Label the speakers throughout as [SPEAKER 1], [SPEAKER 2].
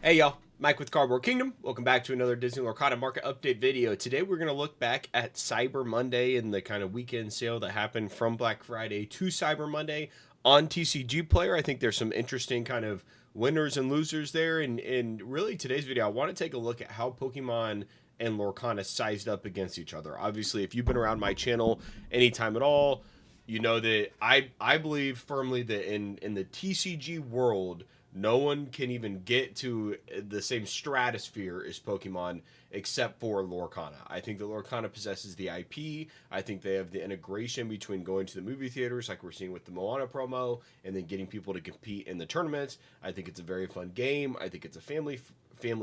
[SPEAKER 1] Hey y'all, Mike with Cardboard Kingdom. Welcome back to another Disney Lorcana Market update video. Today we're going to look back at Cyber Monday and the kind of weekend sale that happened from Black Friday to Cyber Monday on TCG Player. I think there's some interesting kind of winners and losers there. And really today's video, I want to take a look at how Pokemon and Lorcana sized up against each other. Obviously, if you've been around my channel anytime at all, you know that I believe firmly that in the TCG world, no one can even get to the same stratosphere as Pokemon except for Lorcana. I think that Lorcana possesses the IP. I think they have the integration between going to the movie theaters, like we're seeing with the Moana promo, and then getting people to compete in the tournaments. I think it's a very fun game. I think it's a family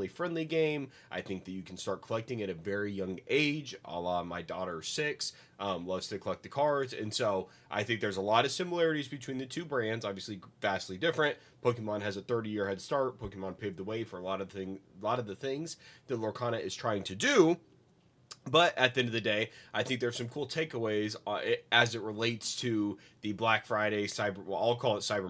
[SPEAKER 1] friendly game. I think that you can start collecting at a very young age, a la my daughter 6, loves to collect the cards. And so I think there's a lot of similarities between the two brands, obviously vastly different. Pokemon has a 30-year head start. Pokemon paved the way for a lot of the things that Lorcana is trying to do. But at the end of the day, I think there's some cool takeaways as it relates to the Black Friday I'll call it Cyber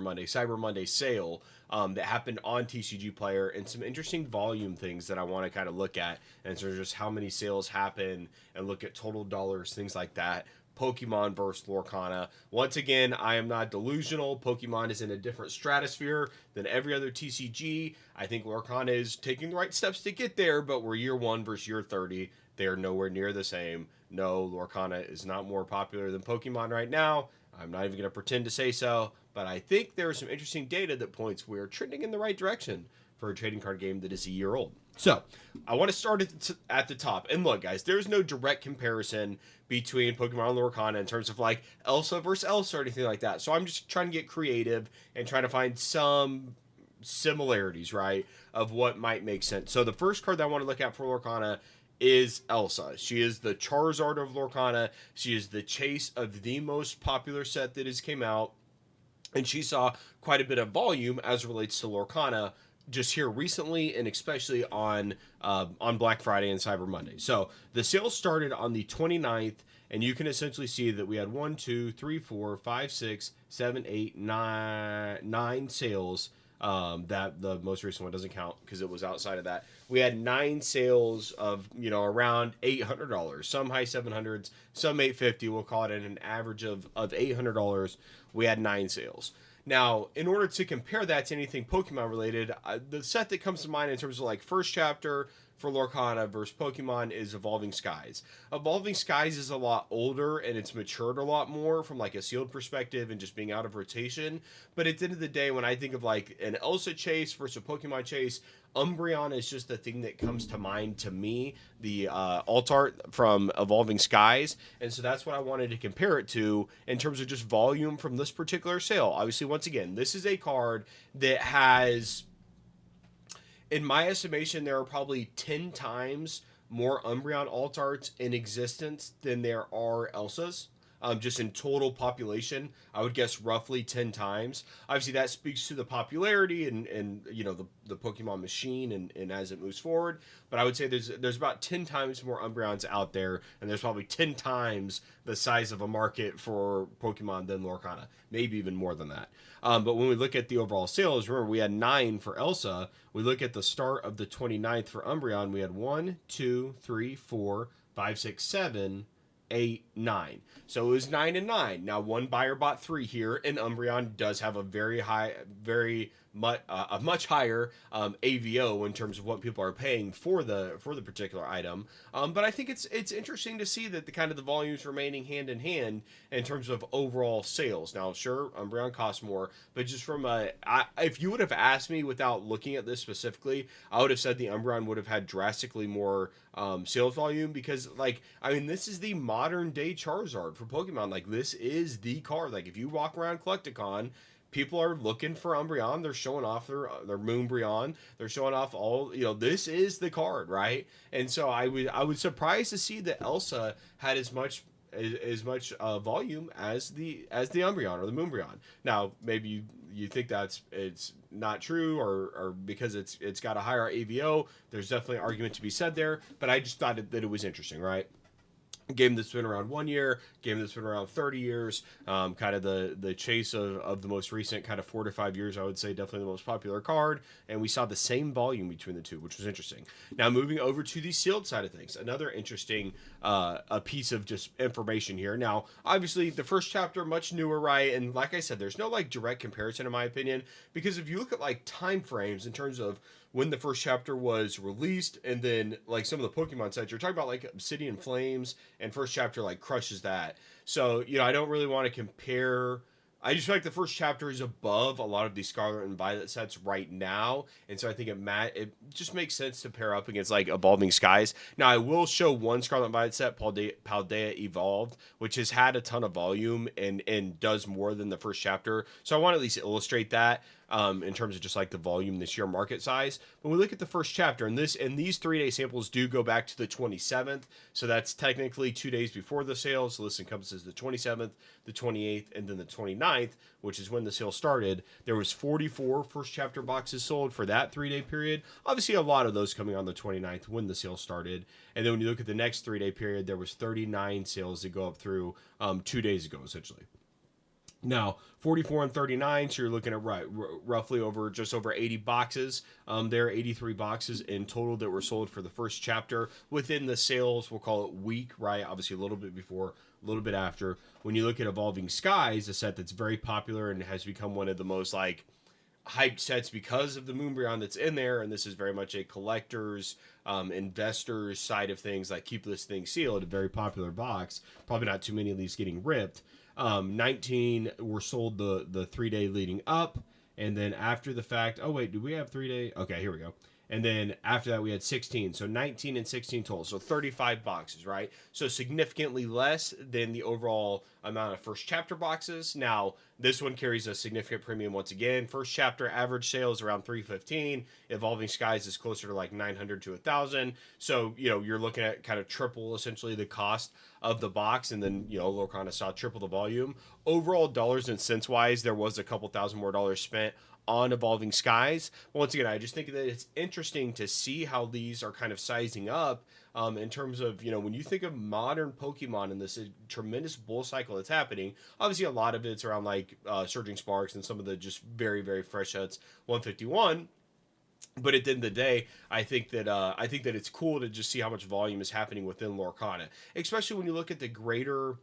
[SPEAKER 1] Monday sale that happened on TCG Player, and some interesting volume things that I want to kind of look at, and so just how many sales happen and look at total dollars, things like that. Pokemon versus Lorcana. Once again, I am not delusional. Pokemon is in a different stratosphere than every other TCG. I think Lorcana is taking the right steps to get there, but we're year 1 versus year 30. They are nowhere near the same. No, Lorcana is not more popular than Pokemon right now. I'm not even going to pretend to say so, but I think there is some interesting data that points we're trending in the right direction for a trading card game that is a year old. So, I want to start at the top. And look, guys, there's no direct comparison between Pokemon and Lorcana in terms of like Elsa versus Elsa or anything like that. So, I'm just trying to get creative and trying to find some similarities, right, of what might make sense. So, the first card that I want to look at for Lorcana is Elsa. She is the Charizard of Lorcana. She is the chase of the most popular set that has came out, and she saw quite a bit of volume as it relates to Lorcana just here recently, and especially on Black Friday and Cyber Monday. So the sales started on the 29th, and you can essentially see that we had 1, 2, 3, 4, 5, 6, 7, 8, 9 sales. That the most recent one doesn't count because it was outside of that. We had 9 sales of around $800. Some high 700s, some 850. We'll call it an average of $800. We had 9 sales. Now, in order to compare that to anything Pokemon related, the set that comes to mind in terms of like first chapter for Lorcana versus Pokemon is Evolving Skies. Evolving Skies is a lot older and it's matured a lot more from like a sealed perspective and just being out of rotation. But at the end of the day, when I think of like an Elsa chase versus a Pokemon chase, Umbreon is just the thing that comes to mind to me, the alt art from Evolving Skies. And so that's what I wanted to compare it to in terms of just volume from this particular sale. Obviously, once again, this is a card that has, in my estimation, there are probably 10 times more Umbreon alt arts in existence than there are Elsas. Just in total population, I would guess roughly 10 times. Obviously, that speaks to the popularity and the Pokemon machine and as it moves forward. But I would say there's about 10 times more Umbreons out there, and there's probably 10 times the size of a market for Pokemon than Lorcana, maybe even more than that. But when we look at the overall sales, remember we had 9 for Elsa. We look at the start of the 29th for Umbreon, we had 1, 2, 3, 4, 5, 6, 7, 8, 9. So it was 9 and 9. Now one buyer bought 3 here, and Umbreon does have a much higher AVO in terms of what people are paying for the particular item. But I think it's interesting to see that the kind of the volumes remaining hand in hand in terms of overall sales. Now, sure, Umbreon costs more, but just from if you would have asked me without looking at this specifically, I would have said the Umbreon would have had drastically more sales volume because, this is the modern day Charizard for Pokemon. Like, this is the card. Like, if you walk around Collecticon, people are looking for Umbreon. They're showing off their Moonbreon. They're showing off all, this is the card, right? And so I was surprised to see that Elsa had as much volume as the Umbreon or the Moonbreon. Now, maybe you think it's not true or because it's got a higher AVO. There's definitely an argument to be said there, but I just thought that it was interesting, right? game that's been around 1 year, game that's been around 30 years, kind of the chase of the most recent kind of 4 to 5 years. I would say definitely the most popular card, and we saw the same volume between the two, which was interesting. Now moving over to the sealed side of things, another interesting a piece of just information here. Now obviously the first chapter much newer, right? And like I said, there's no like direct comparison in my opinion, because if you look at like time frames in terms of when the first chapter was released, and then like some of the Pokemon sites, you're talking about like Obsidian Flames, and first chapter like crushes that. So I don't really want to compare. I just feel like the first chapter is above a lot of these Scarlet and Violet sets right now, and so I think it just makes sense to pair up against like Evolving Skies. Now I will show one Scarlet and Violet set, Paldea Evolved, which has had a ton of volume and does more than the first chapter. So I want to at least illustrate that. In terms of just like the volume, the sheer market size. When we look at the first chapter, and these 3-day samples do go back to the 27th, so that's technically 2 days before the sale. So this encompasses the 27th, the 28th, and then the 29th, which is when the sale started. There was 44 first chapter boxes sold for that 3-day period. Obviously, a lot of those coming on the 29th when the sale started. And then when you look at the next 3-day period, there was 39 sales that go up through 2 days ago, essentially. Now, 44 and 39, so you're looking at roughly just over 80 boxes. There are 83 boxes in total that were sold for the first chapter within the sales, we'll call it week, right? Obviously, a little bit before, a little bit after. When you look at Evolving Skies, a set that's very popular and has become one of the most like hyped sets because of the Umbreon that's in there, and this is very much a collector's, investors side of things. Like keep this thing sealed, a very popular box. Probably not too many of these getting ripped. 19 were sold the 3-day leading up, and then after the fact, oh wait, do we have 3-day? Okay, here we go. And then after that we had 16, so 19 and 16 total, so 35 boxes, right? So significantly less than the overall amount of first chapter boxes. Now this one carries a significant premium once again. First chapter average sales around 315. Evolving Skies is closer to like 900 to 1,000. So you're looking at kind of triple essentially the cost of the box, and then Lorcana saw triple the volume. Overall dollars and cents wise, there was a couple thousand more dollars spent on Evolving Skies. Once again, I just think that it's interesting to see how these are kind of sizing up, in terms of, when you think of modern Pokemon and this tremendous bull cycle that's happening. Obviously, a lot of it's around like Surging Sparks and some of the just very, very fresh sets, 151. But at the end of the day, I think that it's cool to just see how much volume is happening within Lorcana, especially when you look at the greater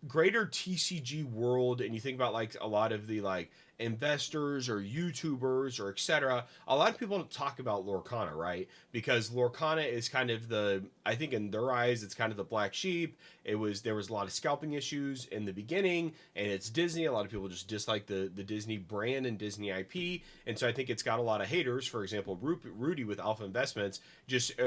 [SPEAKER 1] TCG world, and you think about like a lot of the like investors or YouTubers or etc. A lot of people don't talk about Lorcana, right? Because Lorcana is kind of I think in their eyes, it's kind of the black sheep. There was a lot of scalping issues in the beginning, and it's Disney. A lot of people just dislike the Disney brand and Disney IP, and so I think it's got a lot of haters. For example, Rudy with Alpha Investments just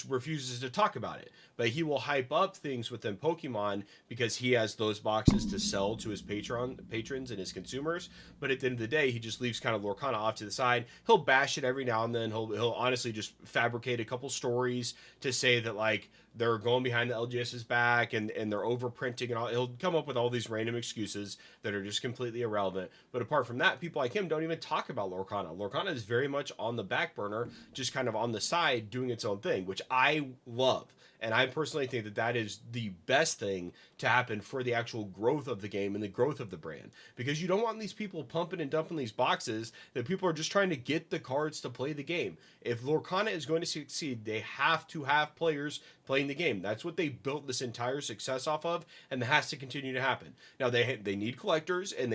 [SPEAKER 1] refuses to talk about it, but he will hype up things within Pokemon because he has those boxes to sell to his patrons and his consumers. But at the end of the day, he just leaves kind of Lorcana off to the side. He'll bash it every now and then. He'll honestly just fabricate a couple stories to say that like they're going behind the LGS's back and they're overprinting and all. He'll come up with all these random excuses that are just completely irrelevant. But apart from that, people like him don't even talk about Lorcana. Lorcana is very much on the back burner, just kind of on the side doing its own thing, which I love. And I personally think that that is the best thing to happen for the actual growth of the game and the growth of the brand. Because you don't want these people pumping and dumping these boxes that people are just trying to get the cards to play the game. If Lorcana is going to succeed, they have to have players playing the game. That's what they built this entire success off of, and that has to continue to happen. Now, they need collectors, and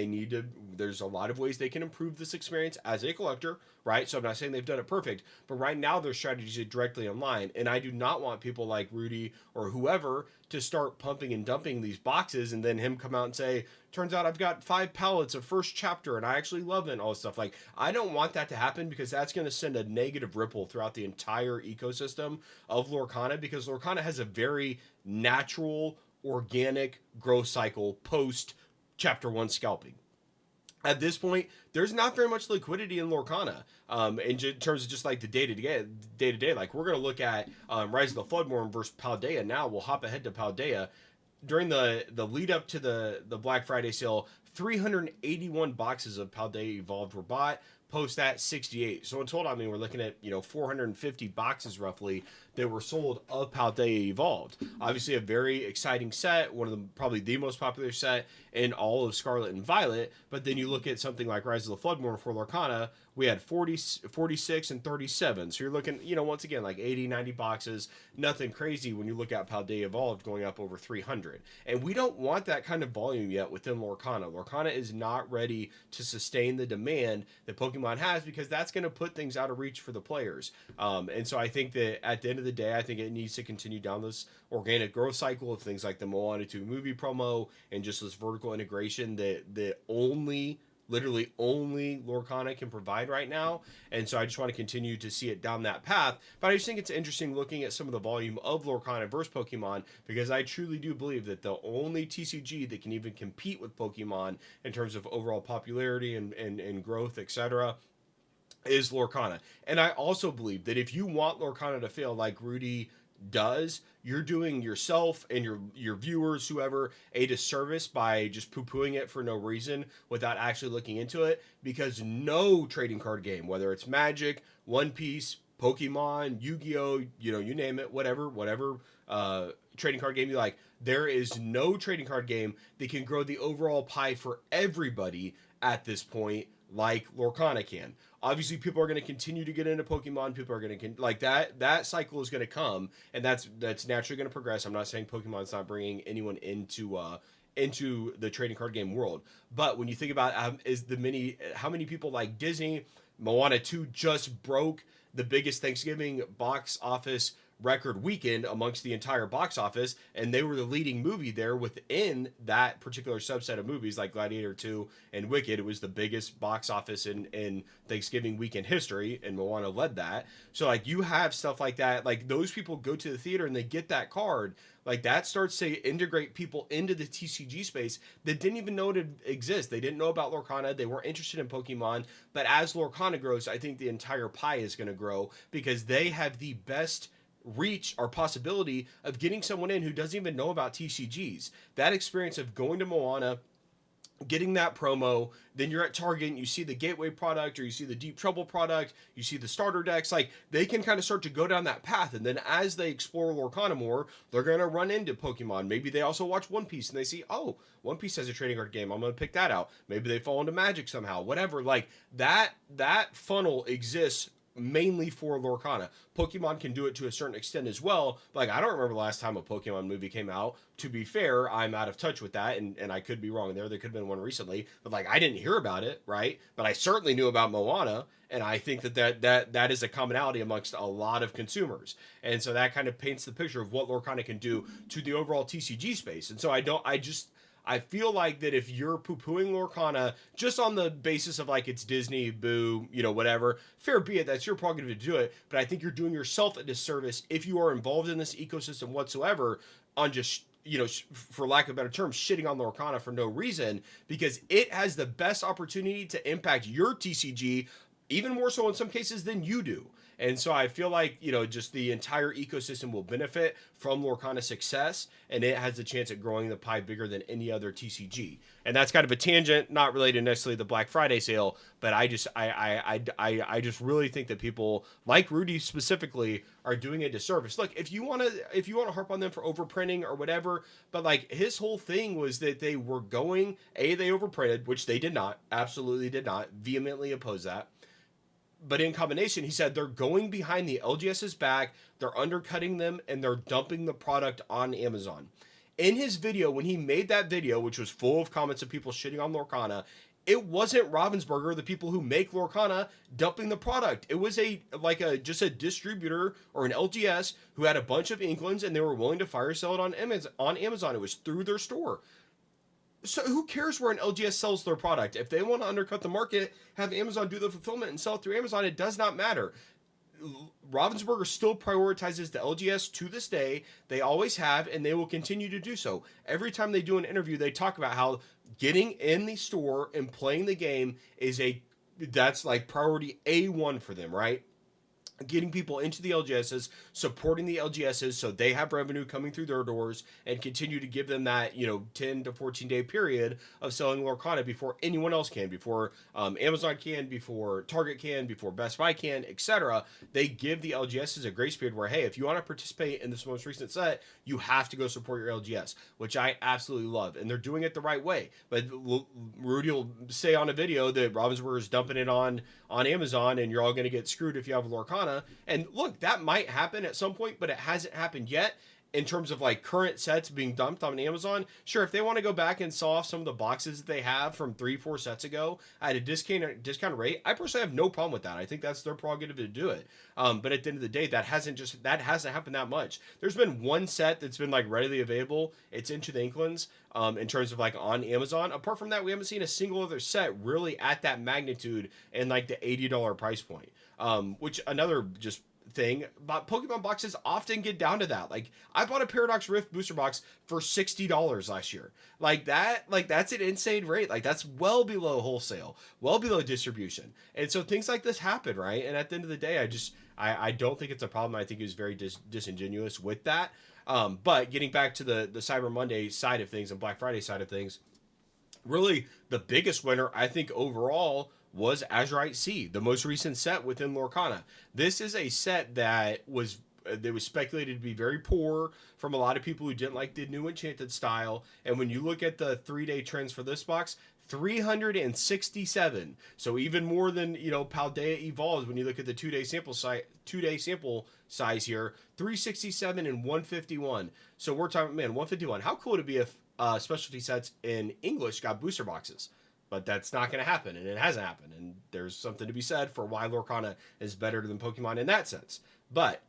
[SPEAKER 1] there's a lot of ways they can improve this experience as a collector, right? So I'm not saying they've done it perfect, but right now their strategy is directly online, and I do not want people like Rudy or whoever to start pumping and dumping these boxes and then him come out and say, turns out I've got 5 pallets of first chapter and I actually love it and all this stuff. Like, I don't want that to happen, because that's going to send a negative ripple throughout the entire ecosystem of Lorcana, because Lorcana has a very natural, organic growth cycle post chapter 1 scalping. At this point, there's not very much liquidity in Lorcana, in terms of just like the day to day. Like, we're going to look at Rise of the Floodborn versus Paldea now. We'll hop ahead to Paldea. During the lead up to the Black Friday sale, 381 boxes of Paldea Evolved were bought. post that 68. So in total, I mean, we're looking at, 450 boxes roughly that were sold of Paldea Evolved. Obviously, a very exciting set, one of the probably the most popular set in all of Scarlet and Violet. But then you look at something like Rise of the Floodborn for Lorcana, we had 40, 46, and 37. So you're looking, once again, like 80, 90 boxes. Nothing crazy when you look at Paldea Evolved going up over 300. And we don't want that kind of volume yet within Lorcana. Lorcana is not ready to sustain the demand that Pokemon has, because that's going to put things out of reach for the players. And so I think that at the end of the day, I think it needs to continue down this organic growth cycle of things like the Moana 2 movie promo and just this vertical integration that literally only Lorcana can provide right now. And so I just want to continue to see it down that path. But I just think it's interesting looking at some of the volume of Lorcana versus Pokemon, because I truly do believe that the only TCG that can even compete with Pokemon in terms of overall popularity and growth, etc., is Lorcana. And I also believe that if you want Lorcana to fail like Rudy does, you're doing yourself and your viewers, whoever, a disservice by just poo-pooing it for no reason without actually looking into it. Because no trading card game, whether it's Magic, One Piece, Pokemon, Yu-Gi-Oh, you name it, whatever trading card game you like, there is no trading card game that can grow the overall pie for everybody at this point like Lorcana can. Obviously, people are going to continue to get into Pokemon. People are going to like that cycle is going to come, and that's naturally going to progress. I'm not saying Pokemon's not bringing anyone into the trading card game world, but when you think about how many people like Disney, Moana 2 just broke the biggest Thanksgiving box office record weekend amongst the entire box office, and they were the leading movie there within that particular subset of movies like Gladiator 2 and Wicked. It was the biggest box office in Thanksgiving weekend history, and Moana led that. So like you have stuff like that, like those people go to the theater and they get that card, like that starts to integrate people into the TCG space that didn't even know it exists. They didn't know about Lorcana. They weren't interested in Pokemon. But as Lorcana grows, I think the entire pie is going to grow, because they have the best reach or possibility of getting someone in who doesn't even know about TCGs. That experience of going to Moana, getting that promo, then you're at Target and you see the Gateway product, or you see the Deep Trouble product, you see the starter decks, like they can kind of start to go down that path. And then as they explore Lorcana more, they're going to run into Pokemon. Maybe they also watch One Piece and they see, oh, One Piece has a trading card game, I'm going to pick that out. Maybe they fall into Magic somehow, whatever. Like that funnel exists mainly for Lorcana. Pokemon can do it to a certain extent as well. Like, I don't remember the last time a Pokemon movie came out. To be fair, I'm out of touch with that, and I could be wrong there. There could have been one recently, but like I didn't hear about it, right? But I certainly knew about Moana, and I think that is a commonality amongst a lot of consumers. And so that kind of paints the picture of what Lorcana can do to the overall TCG space. And so I feel like that if you're poo-pooing Lorcana just on the basis of like it's Disney, boo, whatever, fair be it, that's your prerogative to do it. But I think you're doing yourself a disservice if you are involved in this ecosystem whatsoever on just, for lack of a better term, shitting on Lorcana for no reason, because it has the best opportunity to impact your TCG, even more so in some cases than you do. And so I feel like, just the entire ecosystem will benefit from Lorcana's success, and it has a chance at growing the pie bigger than any other TCG. And that's kind of a tangent, not related necessarily to the Black Friday sale, but I just really think that people like Rudy specifically are doing a disservice. Look, if you want to harp on them for overprinting or whatever, but like his whole thing was that they were they overprinted, which they did not, absolutely did not, vehemently oppose that. But in combination, he said they're going behind the LGS's back, they're undercutting them, and they're dumping the product on Amazon. In his video, when he made that video, which was full of comments of people shitting on Lorcana, it wasn't Ravensburger, the people who make Lorcana, dumping the product. It was just a distributor or an LGS who had a bunch of Inklings, and they were willing to fire sell it on Amazon. It was through their store. So who cares where an LGS sells their product? If they want to undercut the market, have Amazon do the fulfillment and sell it through Amazon, it does not matter. Ravensburger still prioritizes the LGS to this day. They always have, and they will continue to do so. Every time they do an interview, they talk about how getting in the store and playing the game that's like priority A1 for them, right? getting people into the LGSs, supporting the LGSs so they have revenue coming through their doors, and continue to give them that, 10 to 14 day period of selling Lorcana before anyone else can, before Amazon can, before Target can, before Best Buy can, etc. They give the LGSs a grace period where, hey, if you want to participate in this most recent set, you have to go support your LGS, which I absolutely love. And they're doing it the right way. But Rudy will say on a video that Ravensburger is dumping it on Amazon, and you're all going to get screwed if you have Lorcana. And look, that might happen at some point, but it hasn't happened yet. In terms of like current sets being dumped on Amazon, sure, if they want to go back and sell off some of the boxes that they have from 3-4 sets ago at a discount rate, I personally have no problem with that. I think that's their prerogative to do it. But at the end of the day, that hasn't happened that much. There's been one set that's been like readily available. It's Into the Inklands. In terms of like on Amazon. Apart from that, we haven't seen a single other set really at that magnitude and like the $80 price point. Which another just thing about Pokemon boxes often get down to that. Like I bought a Paradox Rift booster box for $60 last year. Like that's an insane rate. Like that's well below wholesale, well below distribution. And so things like this happen, right? And at the end of the day, I don't think it's a problem. I think it was very disingenuous with that. But getting back to the Cyber Monday side of things and Black Friday side of things, really the biggest winner, I think, overall was Azurite Sea, the most recent set within Lorcana. This is a set that was speculated to be very poor from a lot of people who didn't like the new Enchanted style. And when you look at the 3-day trends for this box, 367. So even more than Paldea Evolved when you look at the 2-day sample size here, 367 and 151. So we're talking, man, 151. How cool would it be if specialty sets in English got booster boxes? But that's not going to happen, and it hasn't happened. And there's something to be said for why Lorcana is better than Pokemon in that sense. But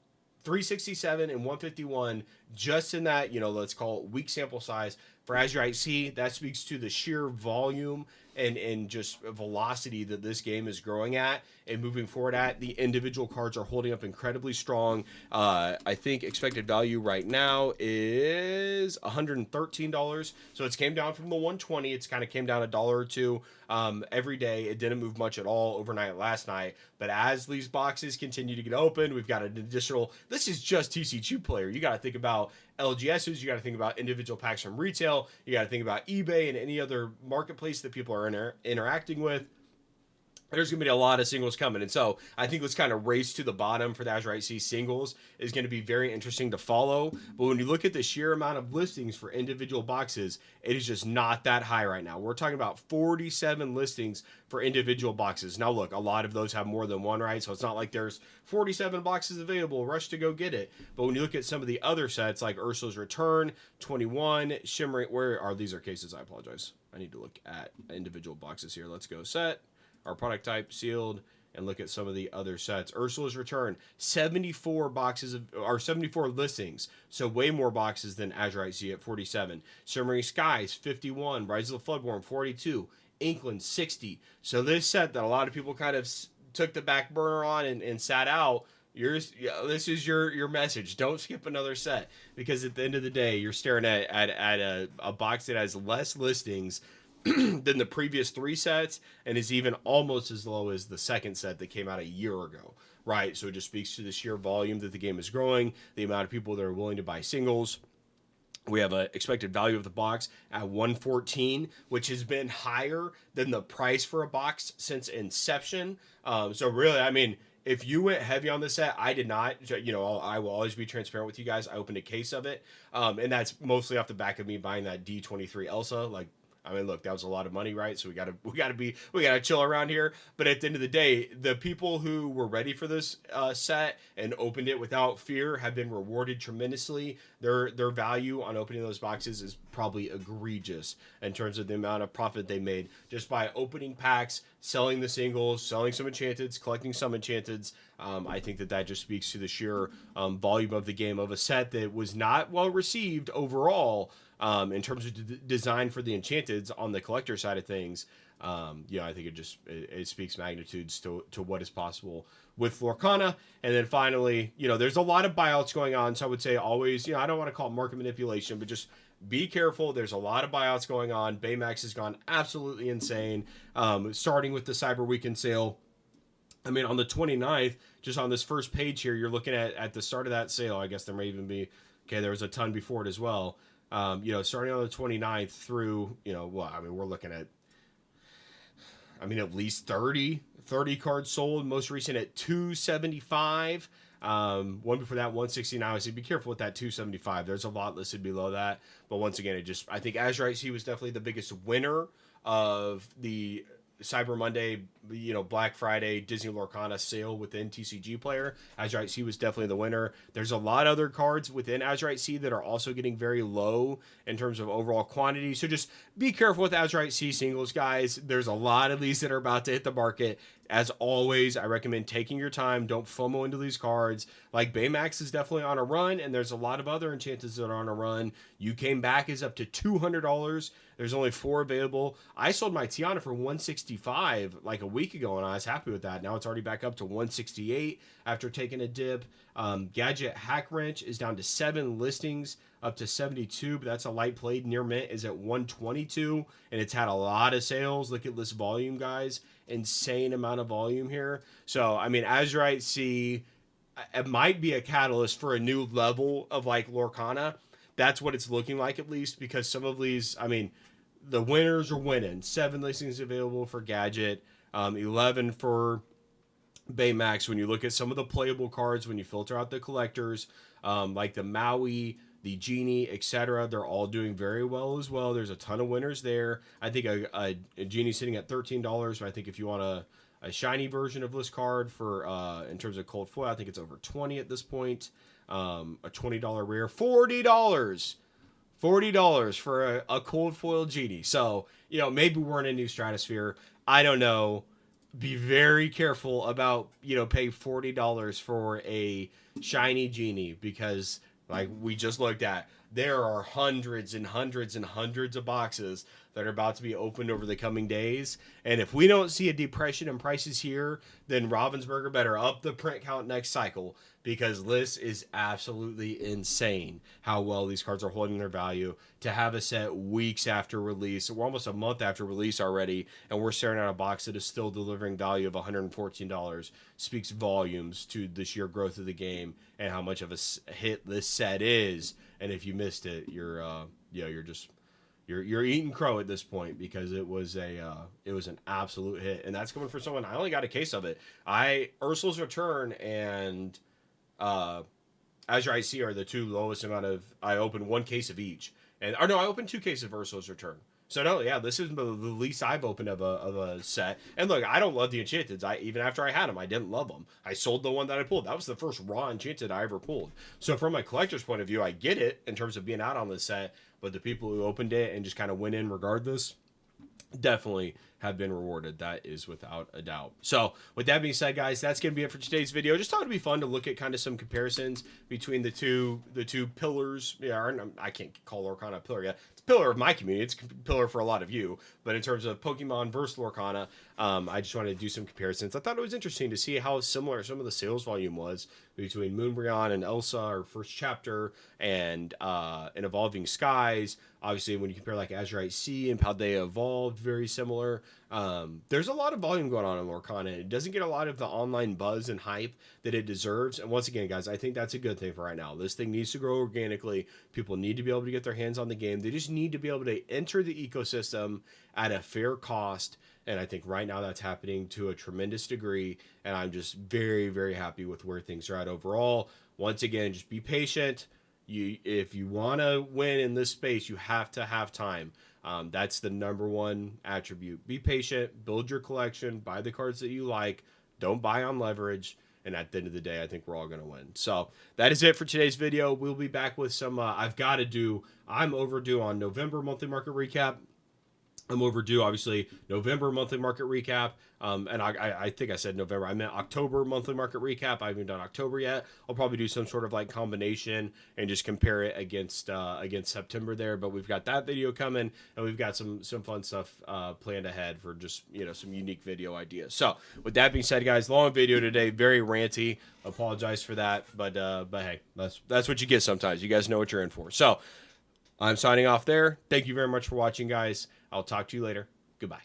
[SPEAKER 1] 367 and 151 just in that, let's call it weak sample size for Azurite Sea. That speaks to the sheer volume and just velocity that this game is growing at and moving forward at. The individual cards are holding up incredibly strong. I think expected value right now is $113. So it's came down from the 120. It's kind of came down $1 or $2 every day. It didn't move much at all overnight last night. But as these boxes continue to get opened, we've got an additional, this is just TCG player. You got to think about LGSs, you got to think about individual packs from retail, you got to think about eBay and any other marketplace that people are interacting with. There's going to be a lot of singles coming. And so I think this kind of race to the bottom for the Azurite Sea singles is going to be very interesting to follow. But when you look at the sheer amount of listings for individual boxes, it is just not that high right now. We're talking about 47 listings for individual boxes. Now, look, a lot of those have more than one, right? So it's not like there's 47 boxes available, rush to go get it. But when you look at some of the other sets like Ursula's Return, 21, Shimmering, where are these are cases? I apologize. I need to look at individual boxes here. Let's go set. Our product type sealed, and look at some of the other sets. Ursula's Return, 74 listings, so way more boxes than Azurite Sea at 47. Shimmering Skies, 51. Rise of the Floodborn, 42. Inkland, 60. So this set that a lot of people kind of took the back burner on and sat out, this is your message. Don't skip another set, because at the end of the day, you're staring at a box that has less listings than the previous 3 sets, and is even almost as low as the second set that came out a year ago, right? So it just speaks to the sheer volume that the game is growing, the amount of people that are willing to buy singles. We have an expected value of the box at 114, which has been higher than the price for a box since inception. So really, I mean, if you went heavy on this set, I did not. I will always be transparent with you guys. I opened a case of it, and that's mostly off the back of me buying that D23 Elsa. Like, I mean, look, that was a lot of money, right? So we gotta chill around here. But at the end of the day, the people who were ready for this set and opened it without fear have been rewarded tremendously. Their value on opening those boxes is probably egregious in terms of the amount of profit they made just by opening packs, selling the singles, selling some enchanteds, collecting some enchanteds. I think that just speaks to the sheer volume of the game of a set that was not well received overall. In terms of design for the enchanteds on the collector side of things, I think it speaks magnitudes to what is possible with Lorcana. And then finally, there's a lot of buyouts going on. So I would say always, I don't want to call it market manipulation, but just be careful. There's a lot of buyouts going on. Baymax has gone absolutely insane, starting with the Cyber Weekend sale. I mean, on the 29th, just on this first page here, you're looking at the start of that sale. I guess there may even be, okay, there was a ton before it as well. Starting on the 29th through, well, I mean, we're looking at, at least 30 cards sold. Most recent at 275. One before that, 169. So be careful with that 275. There's a lot listed below that. But once again, I think Azurite Sea was definitely the biggest winner of the Cyber Monday, Black Friday, Disney Lorcana sale within TCG Player. Azurite Sea was definitely the winner. There's a lot of other cards within Azurite Sea that are also getting very low in terms of overall quantity. So just be careful with Azurite Sea singles, guys. There's a lot of these that are about to hit the market. As always, I recommend taking your time. Don't FOMO into these cards. Like Baymax is definitely on a run, and there's a lot of other enchantments that are on a run. You Came Back is up to $200. There's only 4 available. I sold my Tiana for $165 like a week ago, and I was happy with that. Now it's already back up to $168 after taking a dip. Gadget Hack Wrench is down to 7 listings, up to 72, but that's a light played. Near Mint is at 122, and it's had a lot of sales. Look at this volume, guys. Insane amount of volume here. So, Azurite Sea, it might be a catalyst for a new level of like Lorcana. That's what it's looking like, at least, because some of these, the winners are winning. 7 listings available for Gadget, 11 for Baymax. When you look at some of the playable cards, when you filter out the collectors, like the Maui, the Genie, etc., they're all doing very well as well. There's a ton of winners there. I think a Genie sitting at $13. I think if you want a shiny version of this card for in terms of cold foil, I think it's over 20 at this point. A $20 rare, $40 for a cold foil Genie. So maybe we're in a new stratosphere. I don't know. Be very careful about paying $40 for a shiny Genie, because like we just looked at, there are hundreds and hundreds and hundreds of boxes that are about to be opened over the coming days. And if we don't see a depression in prices here, then Ravensburger better up the print count next cycle, because this is absolutely insane how well these cards are holding their value. To have a set weeks after release, we're almost a month after release already, and we're staring at a box that is still delivering value of $114, speaks volumes to the sheer growth of the game and how much of a hit this set is. And if you missed it, you're eating crow at this point, because it was an absolute hit. And that's coming from someone, I only got a case of it. Ursula's Return and Azurite Sea are the 2 lowest amount of, I opened 1 case of each. I opened 2 cases of Ursula's Return. So no, yeah, this is the least I've opened of a set. And look, I don't love the Enchanteds. Even after I had them, I didn't love them. I sold the one that I pulled. That was the first raw Enchanted I ever pulled. So from a collector's point of view, I get it in terms of being out on this set. But the people who opened it and just kind of went in regardless, definitely have been rewarded. That is without a doubt. So with that being said, guys, that's going to be it for today's video. Just thought it'd be fun to look at kind of some comparisons between the two pillars. Yeah, I can't call Lorcana a pillar yet. It's a pillar of my community. It's a pillar for a lot of you. But in terms of Pokemon versus Lorcana, I just wanted to do some comparisons. I thought it was interesting to see how similar some of the sales volume was between Umbreon and Elsa, our first chapter, and Evolving Skies. Obviously, when you compare like Azurite Sea and how they evolved, very similar. There's a lot of volume going on in Lorcana. It doesn't get a lot of the online buzz and hype that it deserves. And once again, guys, I think that's a good thing for right now. This thing needs to grow organically. People need to be able to get their hands on the game. They just need to be able to enter the ecosystem at a fair cost. And I think right now that's happening to a tremendous degree. And I'm just very, very happy with where things are at overall. Once again, just be patient. If you want to win in this space, you have to have time. That's the number one attribute. Be patient, build your collection, buy the cards that you like, don't buy on leverage, and at the end of the day, I think we're all going to win. So that is it for today's video. We'll be back with some, I'm overdue on November monthly market recap. I'm overdue, obviously, November monthly market recap. And I think I said November. I meant October monthly market recap. I haven't done October yet. I'll probably do some sort of like combination and just compare it against September there. But we've got that video coming, and we've got some fun stuff planned ahead for just some unique video ideas. So with that being said, guys, long video today, very ranty. Apologize for that, but hey, that's what you get sometimes. You guys know what you're in for. So I'm signing off there. Thank you very much for watching, guys. I'll talk to you later. Goodbye.